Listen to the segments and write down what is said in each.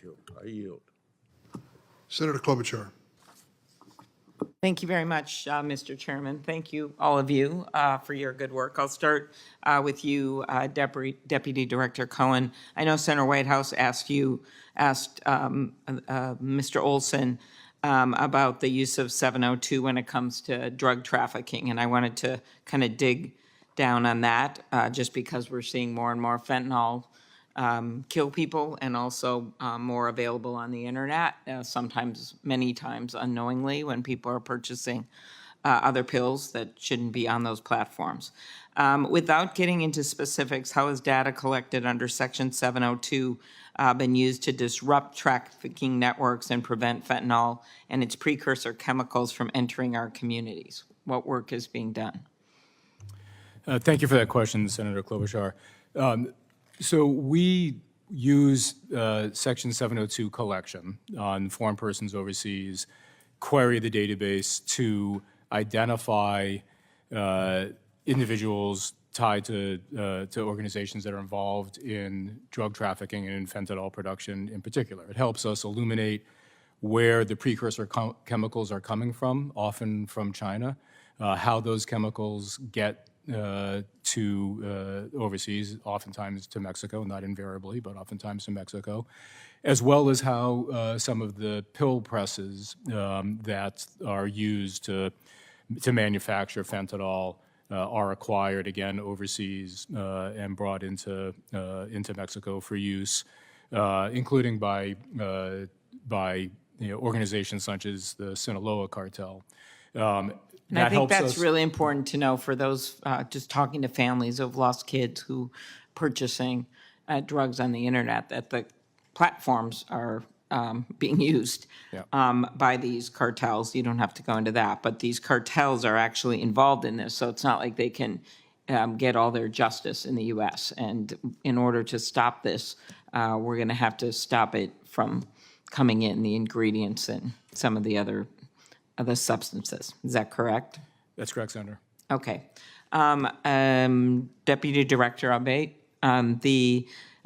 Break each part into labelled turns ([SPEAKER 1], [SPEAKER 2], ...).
[SPEAKER 1] you. I yield.
[SPEAKER 2] Senator Klobuchar.
[SPEAKER 3] Thank you very much, Mr. Chairman. Thank you, all of you, for your good work. I'll start with you, Deputy Director Cohen. I know Senator Whitehouse asked Mr. Olson about the use of 702 when it comes to drug trafficking, and I wanted to kind of dig down on that, just because we're seeing more and more fentanyl kill people, and also more available on the internet, sometimes, many times unknowingly, when people are purchasing other pills that shouldn't be on those platforms. Without getting into specifics, how is data collected under Section 702 been used to disrupt trafficking networks and prevent fentanyl and its precursor chemicals from entering our communities? What work is being done?
[SPEAKER 4] Thank you for that question, Senator Klobuchar. So we use Section 702 collection on foreign persons overseas, query the database to identify individuals tied to organizations that are involved in drug trafficking and in fentanyl production in particular. It helps us illuminate where the precursor chemicals are coming from, often from China, how those chemicals get to overseas, oftentimes to Mexico, not invariably, but oftentimes to Mexico, as well as how some of the pill presses that are used to manufacture fentanyl are acquired, again, overseas and brought into Mexico for use, including by organizations such as the Sinaloa cartel.
[SPEAKER 3] And I think that's really important to know for those just talking to families who've lost kids who purchasing drugs on the internet, that the platforms are being used by these cartels. You don't have to go into that, but these cartels are actually involved in this, so it's not like they can get all their justice in the U.S. And in order to stop this, we're going to have to stop it from coming in, the ingredients and some of the other substances. Is that correct?
[SPEAKER 4] That's correct, Senator.
[SPEAKER 3] Okay. Deputy Director Abate,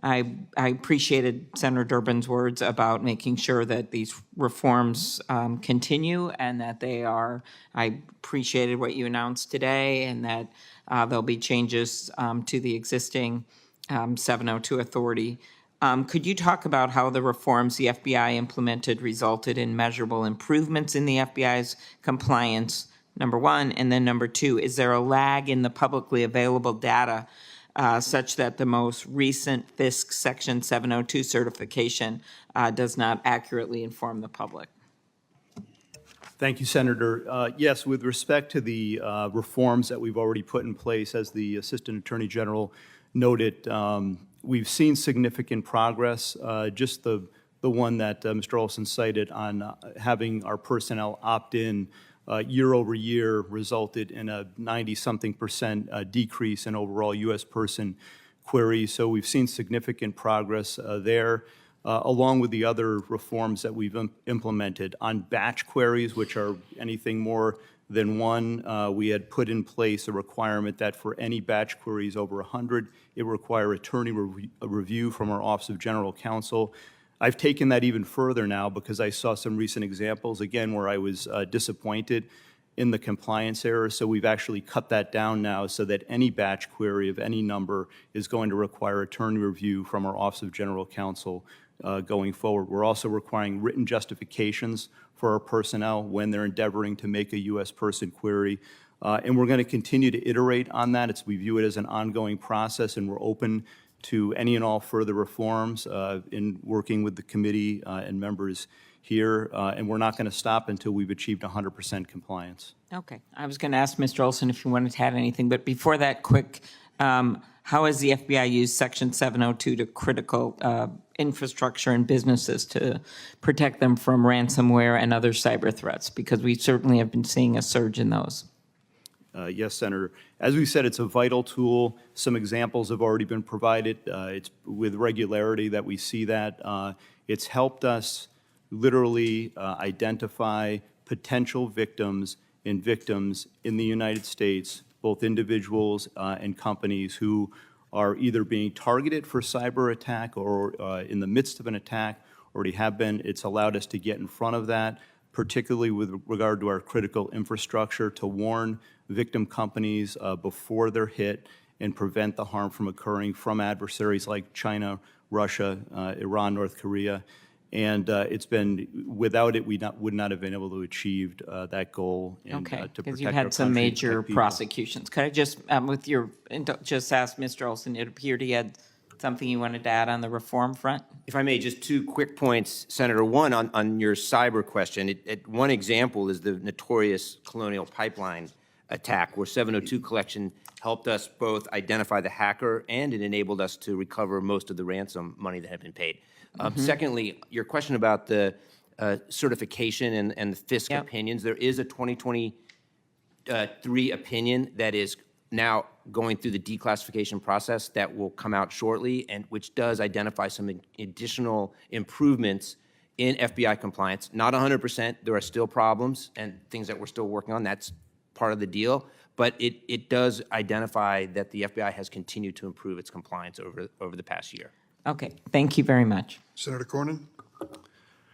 [SPEAKER 3] I appreciated Senator Durbin's words about making sure that these reforms continue and that they are, I appreciated what you announced today, and that there'll be changes to the existing 702 authority. Could you talk about how the reforms the FBI implemented resulted in measurable improvements in the FBI's compliance, number one, and then number two, is there a lag in the publicly available data such that the most recent FISC Section 702 certification does not accurately inform the public?
[SPEAKER 5] Thank you, Senator. Yes, with respect to the reforms that we've already put in place, as the Assistant Attorney General noted, we've seen significant progress. Just the one that Mr. Olson cited on having our personnel opt in year over year resulted in a 90-something% decrease in overall U.S. person queries. So we've seen significant progress there, along with the other reforms that we've implemented. On batch queries, which are anything more than one, we had put in place a requirement that for any batch queries over 100, it require attorney review from our Office of General Counsel. I've taken that even further now because I saw some recent examples, again, where I was disappointed in the compliance error. So we've actually cut that down now so that any batch query of any number is going to require attorney review from our Office of General Counsel going forward. We're also requiring written justifications for our personnel when they're endeavoring to make a U.S. person query. And we're going to continue to iterate on that. We view it as an ongoing process, and we're open to any and all further reforms in working with the committee and members here. And we're not going to stop until we've achieved 100% compliance.
[SPEAKER 3] Okay. I was going to ask Mr. Olson if you wanted to add anything, but before that, quick, how has the FBI used Section 702 to critical infrastructure and businesses to protect them from ransomware and other cyber threats? Because we certainly have been seeing a surge in those.
[SPEAKER 5] Yes, Senator. As we said, it's a vital tool. Some examples have already been provided. It's with regularity that we see that. It's helped us literally identify potential victims in the United States, both individuals and companies who are either being targeted for cyber attack or in the midst of an attack, already have been. It's allowed us to get in front of that, particularly with regard to our critical infrastructure, to warn victim companies before they're hit and prevent the harm from occurring from adversaries like China, Russia, Iran, North Korea. And it's been, without it, we would not have been able to achieve that goal and
[SPEAKER 3] Okay,
[SPEAKER 5] to
[SPEAKER 3] because
[SPEAKER 5] protect
[SPEAKER 3] you've
[SPEAKER 5] our
[SPEAKER 3] had some
[SPEAKER 5] country,
[SPEAKER 3] major
[SPEAKER 5] protect people.
[SPEAKER 3] prosecutions. Could I just, with your, just ask Mr. Olson, it appeared he had something you wanted to add on the reform front?
[SPEAKER 1] If I may, just two quick points, Senator. One, on your cyber question, one example is the notorious Colonial Pipeline attack, where 702 collection helped us both identify the hacker and it enabled us to recover most of the ransom money that had been paid. Secondly, your question about the certification and the FISC
[SPEAKER 3] Yep.
[SPEAKER 1] opinions, there is a 2023 opinion that is now going through the declassification process that will come out shortly, and which does identify some additional improvements in FBI compliance. Not 100%, there are still problems and things that we're still working on. That's part of the deal, but it does identify that the FBI has continued to improve its compliance over the past year.
[SPEAKER 3] Okay, thank you very much.
[SPEAKER 2] Senator Cornyn?